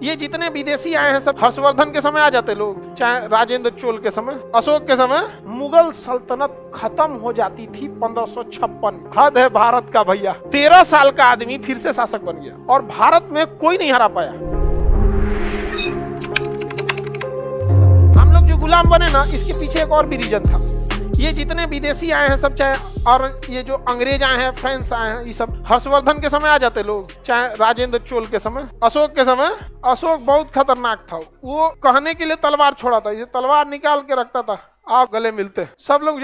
ये जितने विदेशी आए हैं सब हर्षवर्धन के समय आ जाते लोग, चाहे राजेंद्र चोल के समय, अशोक के समय। मुगल सल्तनत खत्म हो जाती थी 1556। हद है भारत का भैया, 13 साल का आदमी फिर से शासक बन गया और भारत में कोई नहीं हरा पाया। हम लोग जो गुलाम बने ना, इसके पीछे एक और भी रीजन था। ये जितने विदेशी आए हैं सब, चाहे और ये जो अंग्रेज आए हैं, फ्रेंच आए हैं, ये सब हर्षवर्धन के समय आ जाते लोग, चाहे राजेंद्र चोल के समय, अशोक के समय। अशोक बहुत खतरनाक था, वो कहने के लिए तलवार छोड़ा था, ये तलवार निकाल के रखता था, आप गले मिलते, सब लोग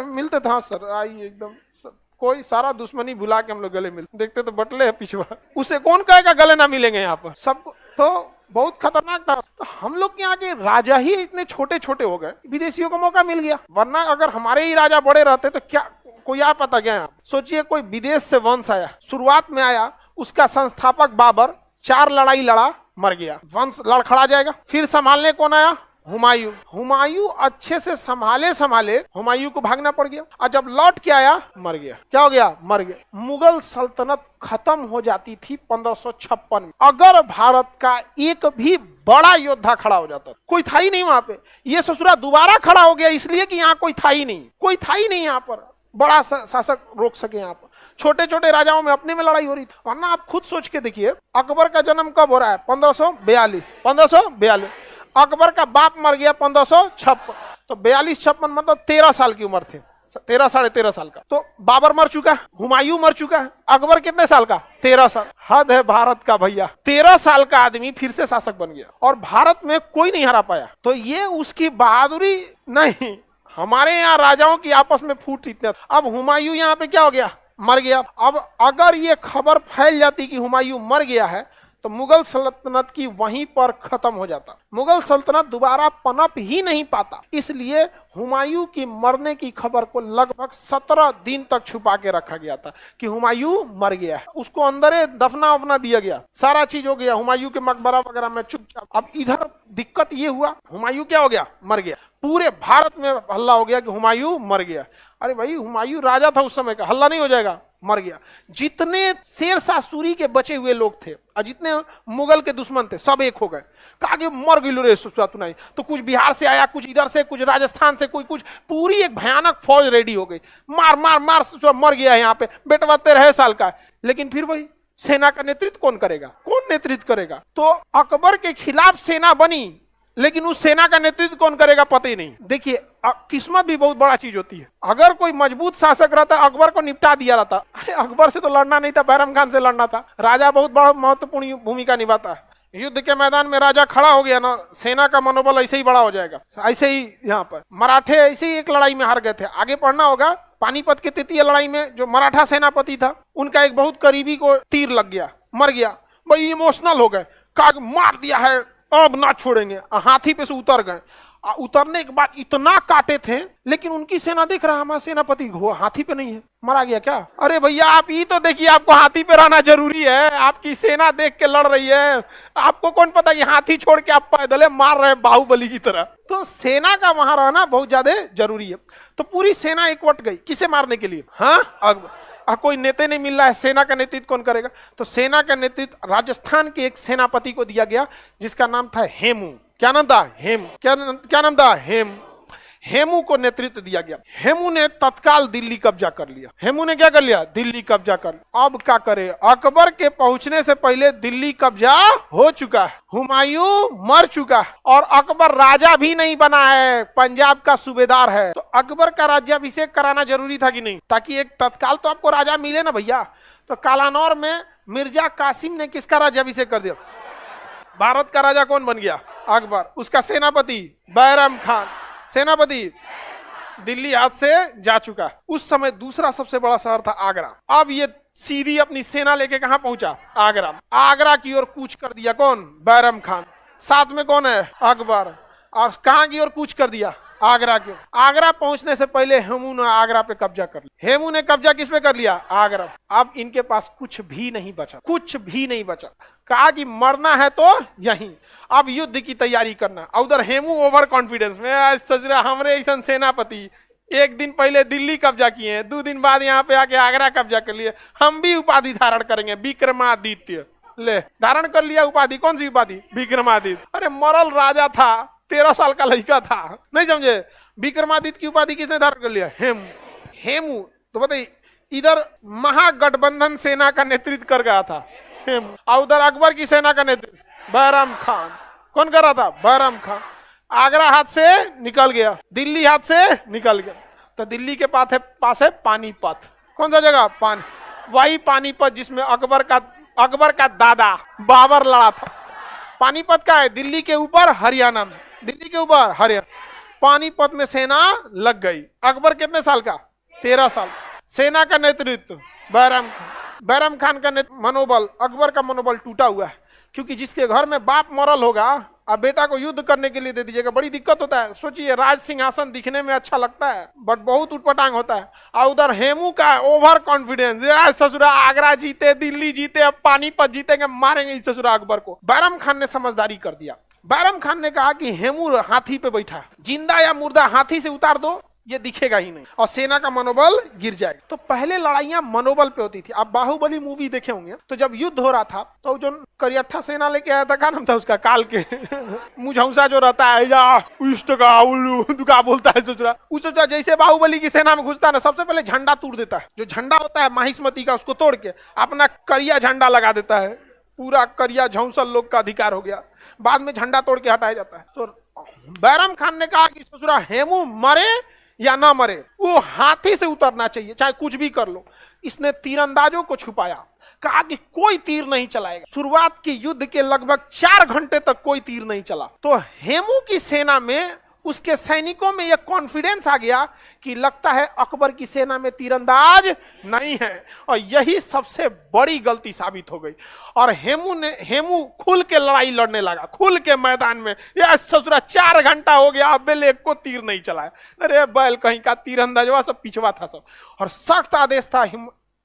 मिलते थे। हाँ सर आइए, एकदम कोई सारा दुश्मनी भुला के हम लोग गले मिलते, देखते तो बटले है पिछवा, उसे कौन कहेगा गले ना मिलेंगे यहाँ पर सब। तो बहुत खतरनाक था। तो हम लोग के यहाँ के राजा ही इतने छोटे छोटे हो गए, विदेशियों को मौका मिल गया, वरना अगर हमारे ही राजा बड़े रहते तो क्या कोई आ पाता क्या। सोचिए कोई विदेश से वंश आया, शुरुआत में आया, उसका संस्थापक बाबर 4 लड़ाई लड़ा, मर गया, वंश लड़खड़ा जाएगा। फिर संभालने कौन आया? हुमायूं। हुमायूं अच्छे से संभाले हुमायूं को भागना पड़ गया, और जब लौट के आया मर गया। क्या हो गया? मर गया। मुगल सल्तनत खत्म हो जाती थी 1556 में, अगर भारत का एक भी बड़ा योद्धा खड़ा हो जाता। कोई था ही नहीं वहां पे, ये ससुरा दोबारा खड़ा हो गया इसलिए कि यहाँ कोई था ही नहीं यहाँ पर बड़ा शासक रोक सके। यहाँ पर छोटे छोटे राजाओं में अपने में लड़ाई हो रही थी। वरना आप खुद सोच के देखिए, अकबर का जन्म कब हो रहा है? 1542। अकबर का बाप मर गया 1556, तो 42-56 मतलब 13 साल की उम्र थे, 13 साढ़े 13 साल का। तो बाबर मर चुका है, हुमायूं मर चुका है, अकबर कितने साल का? 13 साल। हद है भारत का भैया, 13 साल का आदमी फिर से शासक बन गया और भारत में कोई नहीं हरा पाया। तो ये उसकी बहादुरी नहीं, हमारे यहाँ राजाओं की आपस में फूट इतना। अब हुमायूं यहाँ पे क्या हो गया? मर गया। अब अगर ये खबर फैल जाती कि हुमायूं मर गया है तो मुगल सल्तनत की वहीं पर खत्म हो जाता, मुगल सल्तनत दोबारा पनप ही नहीं पाता। इसलिए हुमायूं की मरने की खबर को लगभग 17 दिन तक छुपा के रखा गया था कि हुमायूं मर गया है। उसको अंदर दफना वफना दिया गया, सारा चीज हो गया, हुमायूं के मकबरा वगैरह में चुपचाप। अब इधर दिक्कत ये हुआ, हुमायूं क्या हो गया? मर गया। पूरे भारत में हल्ला हो गया कि हुमायूं मर गया। अरे भाई, हुमायूं राजा था उस समय का, हल्ला नहीं हो जाएगा? मर गया। जितने शेरशाह सूरी के बचे हुए लोग थे और जितने मुगल के दुश्मन थे सब एक हो गए, कहा कि मर गई रे सुनाई। तो कुछ बिहार से आया, कुछ इधर से, कुछ राजस्थान से, कोई कुछ, पूरी एक भयानक फौज रेडी हो गई, मार मार मार मर गया यहाँ पे। बेटवा 13 साल का है, लेकिन फिर वही सेना का नेतृत्व कौन करेगा? कौन नेतृत्व करेगा? तो अकबर के खिलाफ सेना बनी, लेकिन उस सेना का नेतृत्व कौन करेगा पता ही नहीं। देखिए, किस्मत भी बहुत बड़ा चीज होती है। अगर कोई मजबूत शासक रहता, अकबर को निपटा दिया रहता। अरे अकबर से तो लड़ना नहीं था, बैरम खान से लड़ना था। राजा बहुत बड़ा महत्वपूर्ण भूमिका निभाता है। युद्ध के मैदान में राजा खड़ा हो गया ना, सेना का मनोबल ऐसे ही बड़ा हो जाएगा। ऐसे ही यहाँ पर मराठे ऐसे ही एक लड़ाई में हार गए थे, आगे पढ़ना होगा। पानीपत के तृतीय लड़ाई में जो मराठा सेनापति था, उनका एक बहुत करीबी को तीर लग गया, मर गया। भाई इमोशनल हो गए, कहा मार दिया है अब ना छोड़ेंगे। हाथी पे से उतर गए, उतरने के बाद इतना काटे थे, लेकिन उनकी सेना देख रहा हमारा सेनापति हाथी पे नहीं है, मरा गया क्या? अरे भैया आप ये तो देखिए, आपको हाथी पे रहना जरूरी है, आपकी सेना देख के लड़ रही है, आपको कौन पता कि हाथी छोड़ के आप पैदल मार रहे हैं बाहुबली की तरह। तो सेना का वहां रहना बहुत ज्यादा जरूरी है। तो पूरी सेना इकवट गई, किसे मारने के लिए? हाँ, कोई नेता नहीं मिल रहा है, सेना का नेतृत्व कौन करेगा? तो सेना का नेतृत्व राजस्थान के एक सेनापति को दिया गया, जिसका नाम था हेमू। क्या नाम था? क्या नाम था? हेमू को नेतृत्व दिया गया। हेमू ने तत्काल दिल्ली कब्जा कर लिया। हेमू ने क्या कर लिया? दिल्ली कब्जा कर लिया। अब क्या करे? अकबर के पहुंचने से पहले दिल्ली कब्जा हो चुका है, हुमायूं मर चुका है, और अकबर राजा भी नहीं बना है, पंजाब का सूबेदार है। तो अकबर का राज्याभिषेक कराना जरूरी था कि नहीं, ताकि एक तत्काल तो आपको राजा मिले ना भैया। तो कालानौर में मिर्जा कासिम ने किसका राज्याभिषेक कर दिया? भारत का राजा कौन बन गया? अकबर। उसका सेनापति बैरम खान, सेनापति दिल्ली हाथ से जा चुका। उस समय दूसरा सबसे बड़ा शहर था आगरा। अब ये सीधी अपनी सेना लेके कहां पहुंचा? आगरा। आगरा की ओर कूच कर दिया कौन? बैरम खान। साथ में कौन है? अकबर। और कहां की ओर कूच कर दिया? आगरा की ओर। आगरा पहुंचने से पहले हेमू ने आगरा पे कब्जा कर लिया। हेमू ने कब्जा किस पे कर लिया? आगरा। अब इनके पास कुछ भी नहीं बचा, कुछ भी नहीं बचा। कहा कि मरना है तो यहीं, अब युद्ध की तैयारी करना। उधर हेमू ओवर कॉन्फिडेंस में, सजरा हमरे ऐसा सेनापति एक दिन पहले दिल्ली कब्जा किए हैं, 2 दिन बाद यहाँ पे आके आगरा कब्जा कर लिए, हम भी उपाधि धारण करेंगे विक्रमादित्य। ले धारण कर लिया उपाधि। कौन सी उपाधि? विक्रमादित्य। अरे मरल राजा था, 13 साल का लड़का था, नहीं समझे? विक्रमादित्य की उपाधि किसने धारण कर लिया? हेमू। हेमू तो बताइए, इधर महागठबंधन सेना का नेतृत्व कर गया था हेमू, और उधर अकबर की सेना का नेतृत्व बैराम खान। कौन कर रहा था? बैराम खान। आगरा हाथ से निकल गया, दिल्ली हाथ से निकल गया, तो दिल्ली के पास है पानीपत। कौन सा जगह? वही पानीपत जिसमें अकबर का दादा बाबर लड़ा था। पानीपत का है दिल्ली के ऊपर, हरियाणा में, दिल्ली के ऊपर हरियाणा। पानीपत में सेना लग गई। अकबर कितने साल का? 13 साल। सेना का नेतृत्व बैराम खान। बैराम खान का मनोबल, अकबर का मनोबल टूटा हुआ है, क्योंकि जिसके घर में बाप मरल होगा अब बेटा को युद्ध करने के लिए दे दीजिएगा, बड़ी दिक्कत होता है। सोचिए, राज सिंहासन दिखने में अच्छा लगता है बट बहुत उटपटांग होता है। और उधर हेमू का ओवर कॉन्फिडेंस, ससुरा आगरा जीते, दिल्ली जीते, अब पानीपत जीतेंगे, मारेंगे ससुरा अकबर को। बैराम खान ने समझदारी कर दिया। बैराम खान ने कहा कि हेमू हाथी पे बैठा, जिंदा या मुर्दा हाथी से उतार दो, ये दिखेगा ही नहीं और सेना का मनोबल गिर जाएगा। तो पहले लड़ाइयां मनोबल पे होती थी। आप बाहुबली मूवी देखे होंगे, तो जब युद्ध हो रहा था तो जो करियठा सेना लेके आया था, क्या नाम था उसका? काल के मुझौसा जो रहता है या का बोलता है ससुरा, उसका जैसे बाहुबली की सेना में घुसता है ना, सबसे पहले झंडा तोड़ देता है। जो झंडा होता है माहिष्मती का, उसको तोड़ के अपना करिया झंडा लगा देता है। पूरा करिया झौंसल लोग का अधिकार हो गया। बाद में झंडा तोड़ के हटाया जाता है। तो बैराम खान ने कहा कि ससुरा हेमू मरे या ना मरे, वो हाथी से उतरना चाहिए, चाहे कुछ भी कर लो। इसने तीरंदाजों को छुपाया, कहा कि कोई तीर नहीं चलाएगा। शुरुआत के युद्ध के लगभग 4 घंटे तक कोई तीर नहीं चला। तो हेमू की सेना में, उसके सैनिकों में यह कॉन्फिडेंस आ गया कि लगता है अकबर की सेना में तीरंदाज नहीं है, और यही सबसे बड़ी गलती साबित हो गई। और हेमू खुल के लड़ाई लड़ने लगा, खुल के मैदान में। यह ससुरा 4 घंटा हो गया, अब बेले को तीर नहीं चलाया। अरे बैल कहीं का, तीरंदाजवा सब पिछवा था सब। और सख्त आदेश था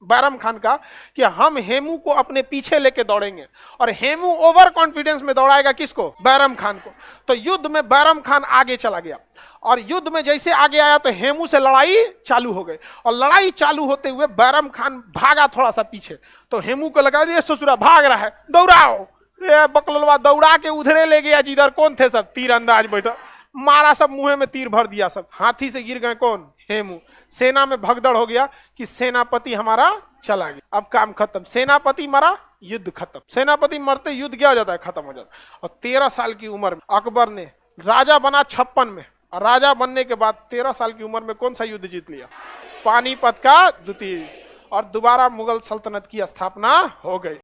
बैराम खान का कि हम हेमू को अपने पीछे लेके दौड़ेंगे, और हेमू ओवर कॉन्फिडेंस में दौड़ाएगा किसको? बैराम खान को। तो युद्ध में बैराम खान आगे चला गया, और युद्ध में जैसे आगे आया तो हेमू से लड़ाई चालू हो गई। और लड़ाई चालू होते हुए बैराम खान भागा थोड़ा सा पीछे, तो हेमू को लगा ये ससुरा भाग रहा है, दौड़ाओ। रे बकलवा दौड़ा के उधरे ले गया जिधर कौन थे? सब तीरंदाज बैठा, मारा, सब मुंह में तीर भर दिया, सब हाथी से गिर गए। कौन? हेमू। सेना में भगदड़ हो गया कि सेनापति हमारा चला गया, अब काम खत्म। सेनापति मरा, युद्ध खत्म। सेनापति मरते युद्ध क्या हो जाता है? खत्म हो जाता है। और 13 साल की उम्र में अकबर ने, राजा बना 56 में, और राजा बनने के बाद 13 साल की उम्र में कौन सा युद्ध जीत लिया? पानीपत का द्वितीय। और दोबारा मुगल सल्तनत की स्थापना हो गई।